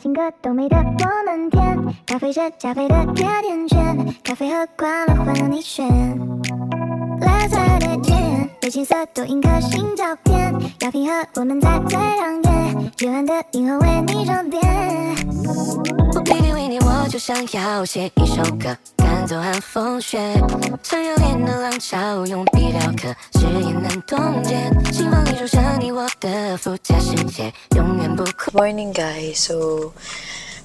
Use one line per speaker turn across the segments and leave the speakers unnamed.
情歌都美得我们甜，咖啡是加菲的甜甜圈，咖啡喝惯了换了你选。蓝色的天，有青色多印颗星照片，药品盒我们在最亮眼，夜晚的银河为你装点。
我偏偏为你，我就想要写一首歌，赶走寒风雪，想要脸的浪潮，用笔雕刻，誓言能冻结，希望你出生你我的附加世界，永远不哭。
Morning guys, so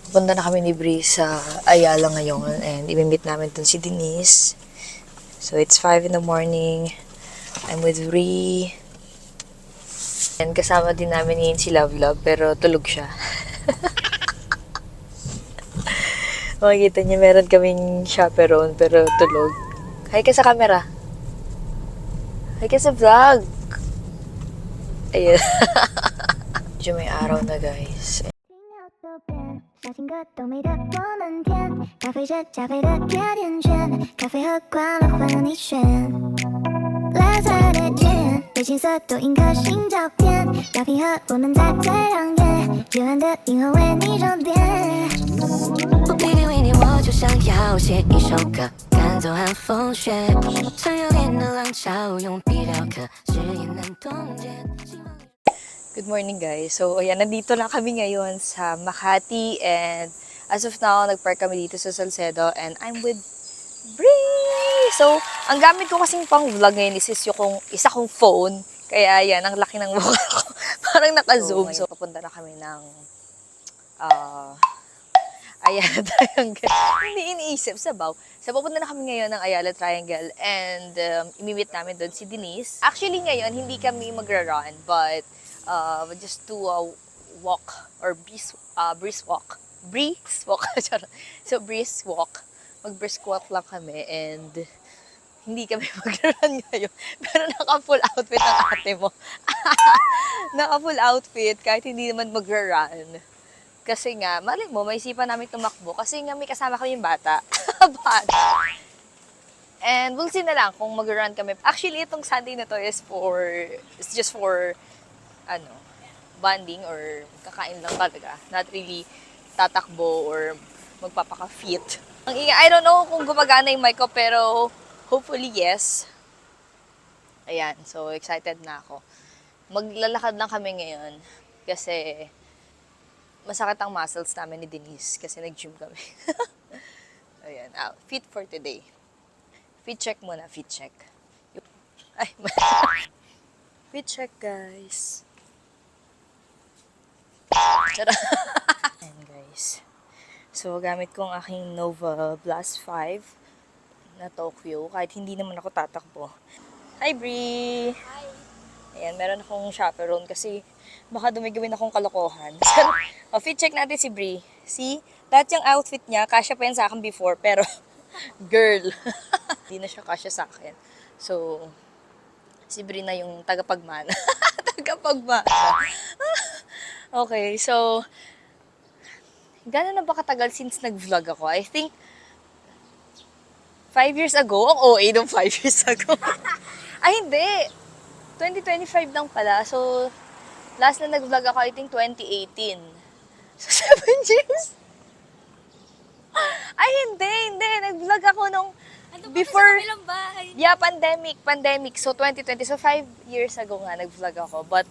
pupunta na kami ni Bree sa Ayala ngayon and imimit namin dun si Denise. So it's 5 in the morning, I'm with Bree. And kasama din namin yun si Love Love pero tulog siya. Makikita niya meron kaming chaperone pero tulog. Hi ka sa camera. Hi ka sa vlog. Ayun. Medyo may araw na guys.
小情歌都美得我们甜，咖啡是加菲的甜甜圈，咖啡喝惯了换了你选。蓝色的天，有青色多印颗星照片，药品盒我们在最亮眼，夜晚的银河为你装点。
我偏偏为你，我就想要写一首歌，赶走寒风雪，想要脸的浪潮，用笔雕刻，誓言能冻结。
Good morning guys. So ayan, nandito na kami ngayon sa Makati and as of now, nagpark kami dito sa Salcedo and I'm with Bree! So, ang gamit ko kasing pang vlog ngayon is yung isa kong phone. Kaya ayan, ang laki ng mukha ko. Parang naka-zoom. So, papunta na kami ng Ayala Triangle. Hindi iniisip, sabaw. So, papunta na kami ngayon ng Ayala Triangle and imimit namin doon si Denise. Actually ngayon, hindi kami magra-run but just to walk or brisk walk. Brisk walk. So, brisk walk. Mag-brisk walk lang kami and hindi kami mag-run ngayon. Pero naka-full outfit ang ate mo. Naka-full outfit kahit hindi naman mag-run. Kasi nga, mali mo, may isipan namin tumakbo. Kasi nga may kasama kami yung bata. Bata. And we'll see na lang kung mag-run kami. Actually, itong Sunday na to is just for bonding or kakain lang talaga. Not really tatakbo or magpapaka-fit. I don't know kung gumagana yung mic ko, pero hopefully yes. Ayan, so excited na ako. Maglalakad lang kami ngayon kasi masakit ang muscles namin ni Denise kasi nag-gym kami. Ayan, fit for today. Fit check muna, fit check. Ay, fit check guys. Ayan guys. So, gamit ko ang aking Nova Blast 5 na Tokyo kahit hindi naman ako tatakbo. Hi Bree! Hi! Ayan, meron akong chaperone kasi baka dumigawin akong kalokohan. So, fit check natin si Bree. See? Lahat yung outfit niya, kasya pa yan sa akin before, pero girl! Hindi na siya kasya sa akin. So, si Bree na yung tagapagmana. Tagapagmana. Okay, so, gano'n na ba katagal since nag-vlog ako? I think, 5 years ago? Ang OA nung 5 years ago. Ay, hindi. 2025 lang pala. So, last na nag-vlog ako, I think 2018. So, 7 years? Ay, hindi. Nag-vlog ako nung before. Yeah, pandemic. So, 2020. So, 5 years ago nga nag-vlog ako. But,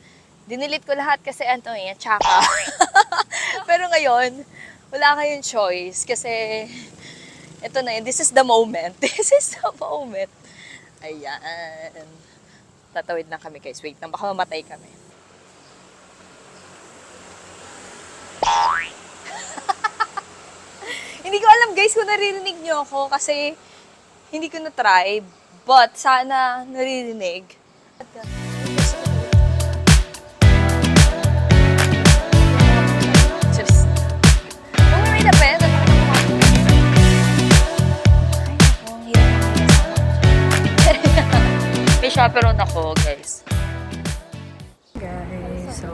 dinilit ko lahat kasi tsaka. Pero ngayon, wala kayong choice kasi ito na yun. This is the moment. This is the moment. Ayan. Tatawid na kami guys. Wait lang, baka mamatay kami. Hindi ko alam guys kung naririnig nyo ako kasi hindi ko na-try. But sana naririnig. May chaperone ako, guys. So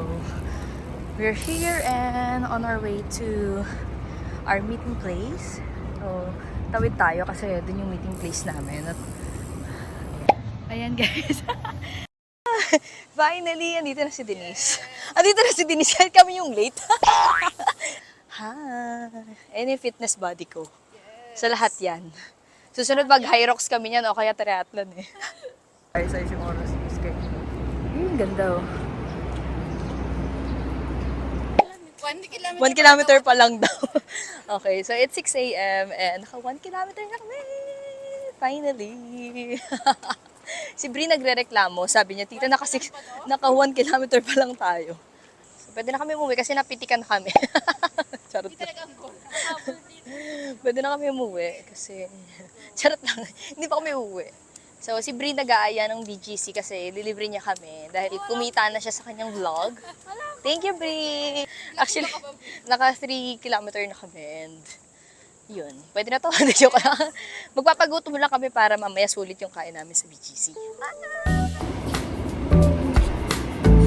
we're here and on our way to our meeting place. So, tawid tayo kasi dun yung meeting place namin. At, ayan guys. Finally, andito na si Denise. Andito na si Denise kahit kami yung late. Ha, any fitness body ko. Sa lahat yan. Susunod mag-Hyrox kami niyan o kaya triathlon eh. Ay, sa yung oras. Ganda oh. 1 kilometer pa lang daw. Okay, so it's 6 a.m. and naka 1 kilometer na kami. Finally. Si Brie nagre-reklamo. Sabi niya, tita, naka 1 kilometer pa lang tayo. So, pwede na kami umuwi kasi napitikan na kami. Charot lang. Pwede na kami umuwi kasi charot lang. Hindi pa kami uuwi. So, si Brie nag-aaya ng BGC kasi lilibre niya kami dahil kumita na siya sa kanyang vlog. Thank you, Brie! Actually, naka 3 kilometer na kami and yun. Pwede na to. Joke lang. Magpapagutom lang kami para mamaya sulit yung kain namin sa BGC.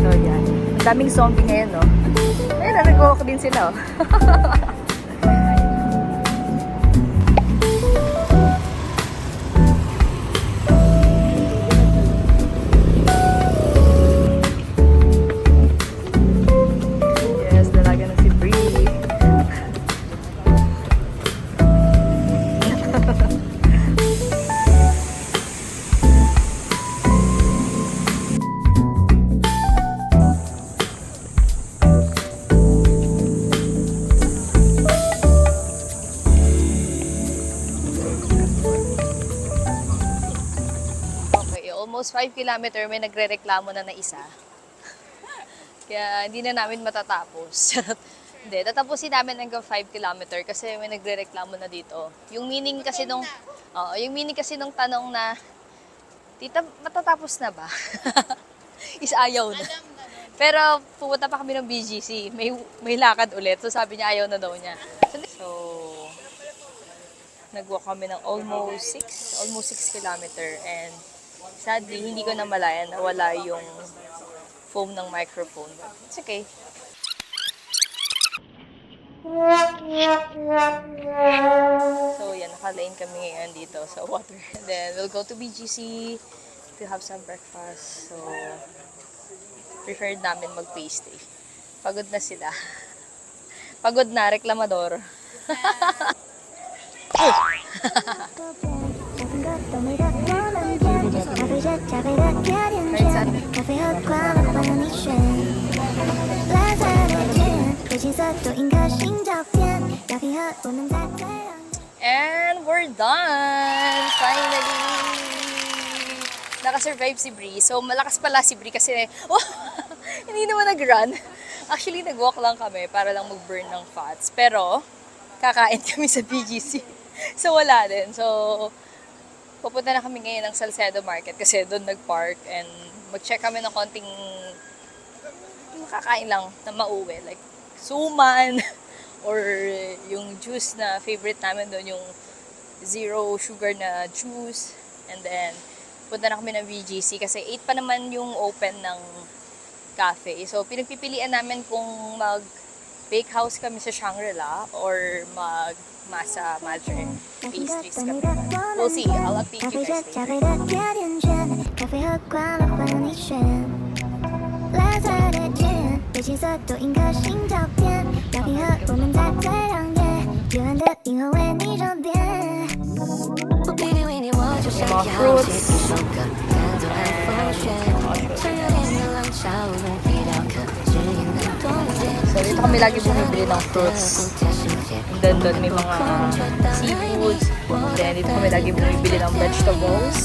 So, yan. Ang daming zombie ngayon, no? Ayun, nag-walk din sila, oh. Almost 5 kilometer, may nagre-reklamo na isa. Kaya hindi na namin matatapos. Hindi, tatapusin namin hanggang 5 kilometer kasi may nagre-reklamo na dito. Yung meaning kasi nung tanong na, tita, matatapos na ba? Is ayaw na. Pero pupunta pa kami ng BGC. May lakad ulit. So sabi niya ayaw na daw niya. So, nag-walk kami ng almost 6 kilometer and sadly, hindi ko na malayan na wala yung foam ng microphone. But it's okay. So, yan. Nakalain kami ngayon dito sa water. And then, we'll go to BGC to have some breakfast. So, preferred namin mag-pastry. Pagod na sila. Pagod na, reklamador. And we're done! Finally! Nakasurvive si Brie. So, malakas pala si Brie kasi hindi naman nag-run. Actually, nag-walk lang kami para lang mag-burn ng fats. Pero, kakain kami sa BGC. So, wala din. So, pupunta na kami ngayon ng Salcedo Market kasi doon nag-park and mag-check kami ng konting makakain lang na mauwi. Like, suman or yung juice na favorite namin doon, yung zero sugar na juice. And then, punta na kami ng BGC kasi 8 pa naman yung open ng cafe. So, pinagpipilian namin kung mag-bake house kami sa Shangri-La or mag-masa madre pastries kami. We'll see. I'll update you guys later.
被青色多印个新照片，要平和我们在最亮眼，夜晚的银河为你装点。
Baby， 为你我就想要写一首歌，弹奏和风雪，穿越连的浪潮，用笔雕刻，指引的冬天。
So, dito kami lagi bumibili ng fruits. And then, doon may mga seafoods. And then, dito kami lagi bumibili ng vegetables.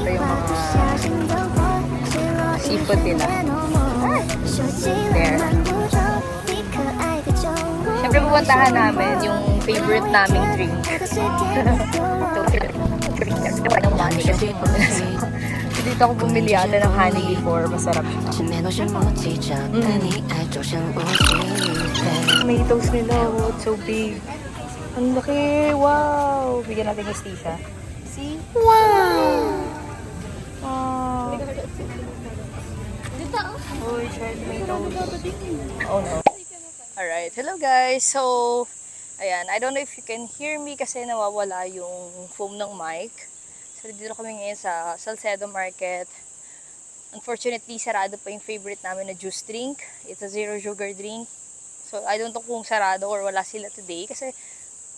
Ito yung mga seafood nila. There. Siyempre, pupuntahan namin yung favorite naming drink. Ito, money kasi. Dito ako bumili ata ng honey before. Masarap siya. Tomatoes nila. Oh, it's so big. Ang laki. Wow. Bigyan natin yung tita. See? Wow! Oh. Oh, tried tomatoes. Oh no. Alright. Hello guys. So, ayan. I don't know if you can hear me kasi nawawala yung foam ng mic. So, dito kami ngayon sa Salcedo Market. Unfortunately, sarado pa yung favorite namin na juice drink. It's a zero sugar drink. So, I don't know kung sarado or wala sila today. Kasi,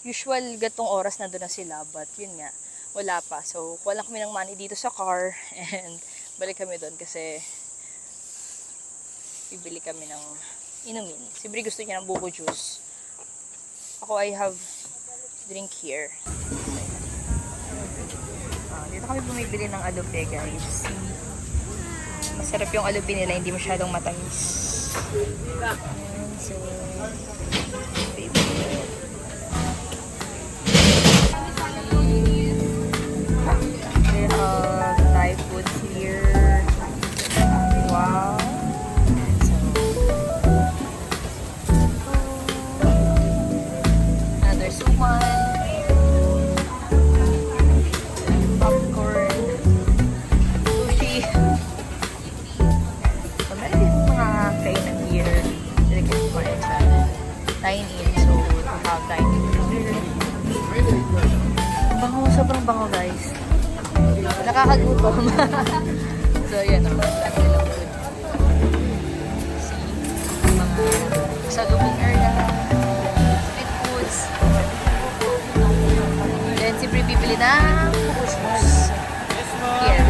usual gatong oras na doon na sila. But, yun nga, wala pa. So, wala kami ng money dito sa car. And, balik kami doon kasi bibili kami ng inumin. Si Bri gusto niya ng buko juice. Ako, I have drink here. Dito kami bumibili ng adobe, guys. Masarap yung alubi nila, hindi masyadong matamis. So, they have Thai food here. Wow. So, another suman. Popcorn. Sushi. So, meron din mga kainan here. Delicate kumain sa dine-in. So, we have dine-in here. Bango, sobrang bango, guys. Nakakagutom. So, yan o. Dami nilang food. See? Mga sa lubong area. Street foods. Then, si Bri bibili ng pukus-pukus. Here.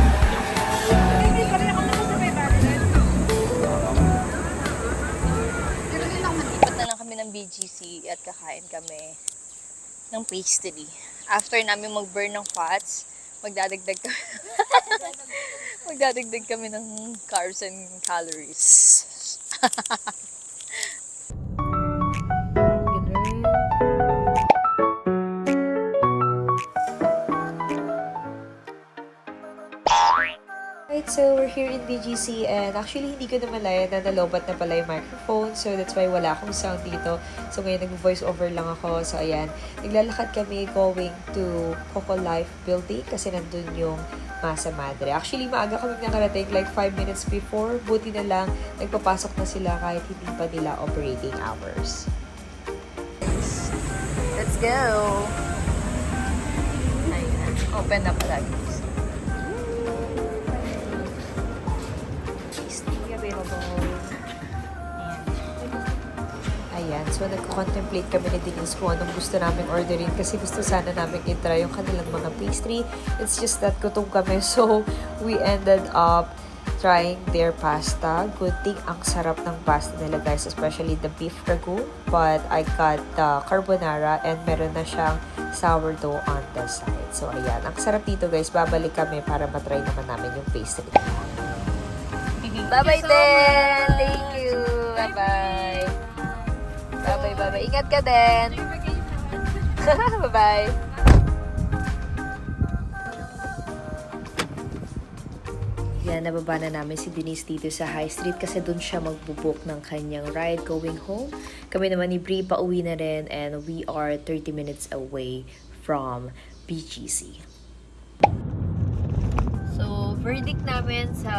Lipat na lang kami ng BGC at kakain kami ng pastry. After namin mag-burn ng fats, magdadagdag kami ng carbs and calories.
Right, so we're here in BGC and actually hindi ko na malaya na nalobat na pala yung microphone, so that's why wala akong sound dito. So ngayon nag-voice over lang ako. So ayan, naglalakad kami going to Coco Life building kasi nandun yung Masa Madre. Actually maaga kami nakarating like 5 minutes before. Buti na lang nagpapasok na sila kahit hindi pa nila operating hours.
Let's go! Ayan, open na pala.
Ayan, so nagko-contemplate kami ni Denise kung anong gusto namin orderin kasi gusto sana namin i-try yung kanilang mga pastry. It's just that gutom kami, so we ended up trying their pasta. Good thing, ang sarap ng pasta nila, guys, especially the beef ragu. But I got the carbonara and meron na siyang sourdough on the side. So ayan, ang sarap dito, guys. Babalik kami para matry naman namin yung pastry.
Bye-bye, Den! Thank you! Bye-bye! Bye-bye! Ingat ka, Den! Bye-bye!
Yan, nababa na namin si Denise dito sa High Street kasi dun siya magbubook ng kanyang ride going home. Kami naman ni Bri pauwi na rin and we are 30 minutes away from BGC. So, verdict namin sa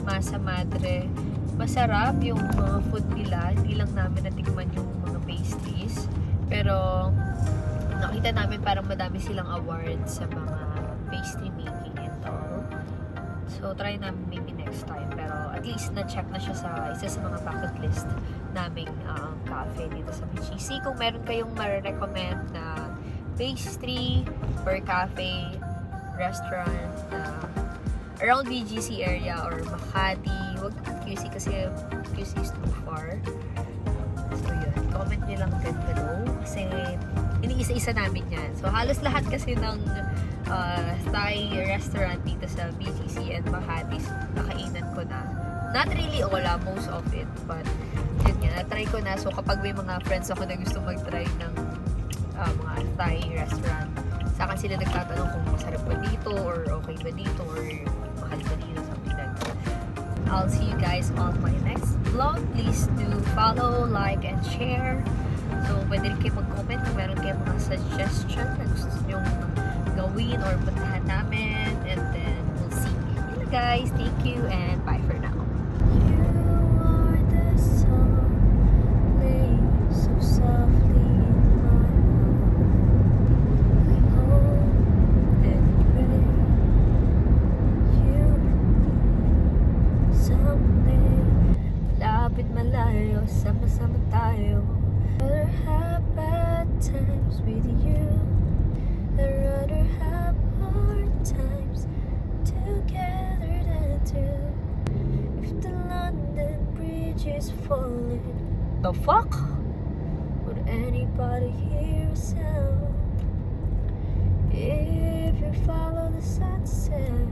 Masa Madre, masarap yung mga food nila. Hindi lang namin natikman yung mga pastries. Pero, nakita namin parang madami silang awards sa mga pastry making ito. So, try namin maybe next time. Pero, at least na-check na siya sa isa sa mga bucket list naming cafe dito sa BGC. Kung meron kayong ma-recommend na pastry or cafe, restaurant na around BGC area or Makati, wag QC kasi QC is too far. So yun, comment nyo lang dyan below kasi iniisa-isa namin yan. So halos lahat kasi ng Thai restaurant dito sa BGC and Makati nakainan ko na. Not really all, most of it, but yun nga, na-try ko na. So kapag may mga friends ako na gusto mag-try ng mga Thai restaurant, sa akin sila nagtatanong kung masarap ba dito or okay ba dito or mahal ba dito, something like that. I'll see you guys on my next vlog. Please do follow, like, and share. So, pwede rin kayo mag-comment kung meron kayong mga suggestion na gusto nyong gawin or puntahan namin. And then, we'll see. Yun guys, thank you and bye for now. kahit malayo, sama-sama tayo. Rather have bad times with you, I'd rather have hard times together than two. If the London Bridge is falling, the fuck? Would anybody hear a sound? If you follow the sunset,